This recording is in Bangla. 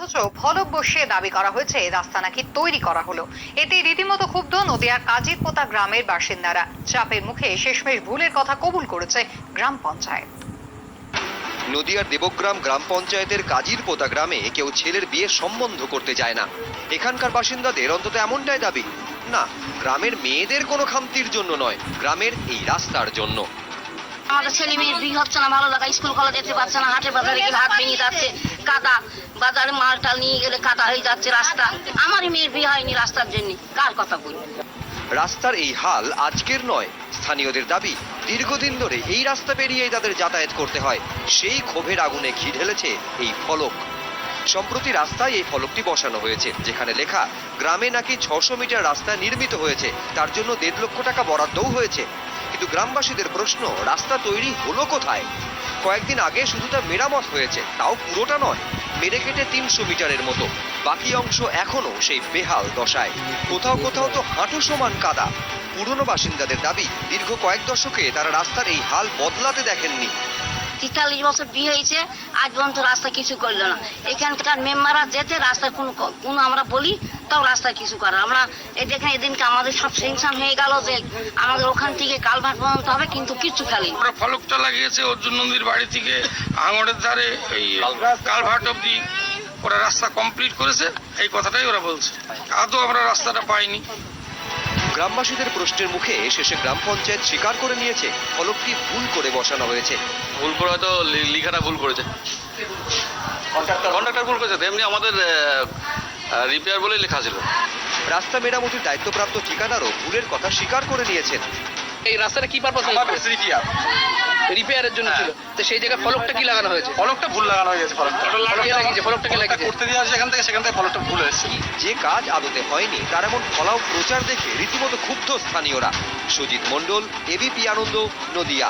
অথচ ফলক বসিয়ে দাবি করা হয়েছে রাস্তা নাকি তৈরি করা হলো। এতে রীতিমতো ক্ষুব্ধ নদিয়ার কাজিরপোতা গ্রামের বাসিন্দারা। চাপের মুখে শেষমেশ ভুলের কথা কবুল করেছে গ্রাম পঞ্চায়েত। নদিয়ার দেবগ্রাম গ্রাম পঞ্চায়েতের কাজিরপোতা গ্রামে কেউ ছেলের বিয়ে সম্বন্ধ করতে যায় না। এখানকার বাসিন্দাদের অন্তত এমনটাই দাবি। না, গ্রামের মেয়েদের কোনো খামতির জন্য নয়, গ্রামের এই রাস্তার জন্য। আমাদের ছেলে মেয়ের বিয়ে হচ্ছে না, ভালো লাগা, স্কুল কলেজ যেতে পারছে না, হাটে বাজারে গেলে হাত ভেঙে যাচ্ছে, কাদা বাজারে মালটাল নিয়ে গেলে কাদা হয়ে যাচ্ছে রাস্তা। আমারই মেয়ের বিয়ে হয়নি রাস্তার জন্য, কার কথা বলি। রাস্তার এই হাল আজকের নয়, স্থানীয়দের দাবি দীর্ঘদিন ধরে এই রাস্তা পেরিয়েই তাদের যাতায়াত করতে হয়। সেই ক্ষোভের আগুনে ঘি ঢেলেছে এই ফলক। সম্প্রতি রাস্তায় এই ফলকটি বসানো হয়েছে, যেখানে লেখা গ্রামে নাকি 600 মিটার রাস্তা নির্মিত হয়েছে, তার জন্য 1.5 লক্ষ টাকা বরাদ্দও হয়েছে। কিন্তু গ্রামবাসীদের প্রশ্ন, রাস্তা তৈরি হলো কোথায়? কয়েকদিন আগে শুধু তা মেরামত হয়েছে, তাও পুরোটা নয়, মেরে কেটে 300 মিটারের মতো। বাকি অংশ এখনো সেই বেহাল দশায়। কোথাও কোথাও তো হাঁটু সমান কাদা। পুরনো বাসিন্দাদের দাবি দীর্ঘ কয়েক দশকে তারা রাস্তার এই হাল বদলাতে দেখেননি। 43 বছর বিয়ে হয়েছে, আজ পর্যন্ত রাস্তা কিছু করলো না। এখানকার মেম্বাররা যেতে রাস্তার কোনো আমরা বলি তাও রাস্তায় কিছু করে। আমরা এই দেখেন এদিনকে আমাদের সব সেংশন হয়ে গেল যে আমাদের ওখান থেকে কালভার্ট পর্যন্ত হবে, কিন্তু কিচ্ছু খেলি। আমরা ফলকটা লাগিয়েছে অর্জুন নদীর বাড়ি থেকে আঙড়ের ধারে এই কালভার্ট অব্দি ওরা রাস্তা কমপ্লিট করেছে, এই কথাটাই ওরা বলছে। আদৌ আমরা রাস্তাটা পাইনি। গ্রামবাসীদের প্রশ্নের মুখে শেষে গ্রাম পঞ্চায়েত স্বীকার করে নিয়েছে ফলকটি ভুল করে বসানো হয়েছে। ভুল করে হয়তো লিখাটা ভুল করেছে, কন্ট্রাক্টর ভুল করেছে, তেমনি আমাদের রিপেয়ার বলেই লেখা ছিল। রাস্তা মেরামতির দায়িত্বপ্রাপ্ত ঠিকাদারও ভুলের কথা স্বীকার করে নিয়েছেন। এই রাস্তাটা কি পারপাস রিপেয়ারের জন্য ছিল, তো সেই জায়গায় ফলকটা কি লাগানো হয়েছে? ফলকটা ভুল লাগানো হয়েছে। ফলকটা ফলকটা কি লাগিয়েছে? করতে দিয়ে আসছে সেখান থেকে ফলকটা ভুল হয়েছে। যে কাজ আদতে হয়নি তার এমন ফলাও প্রচার দেখে রীতিমতো ক্ষুব্ধ স্থানীয়রা। সুজিত মণ্ডল, এবিপি আনন্দ, নদিয়া।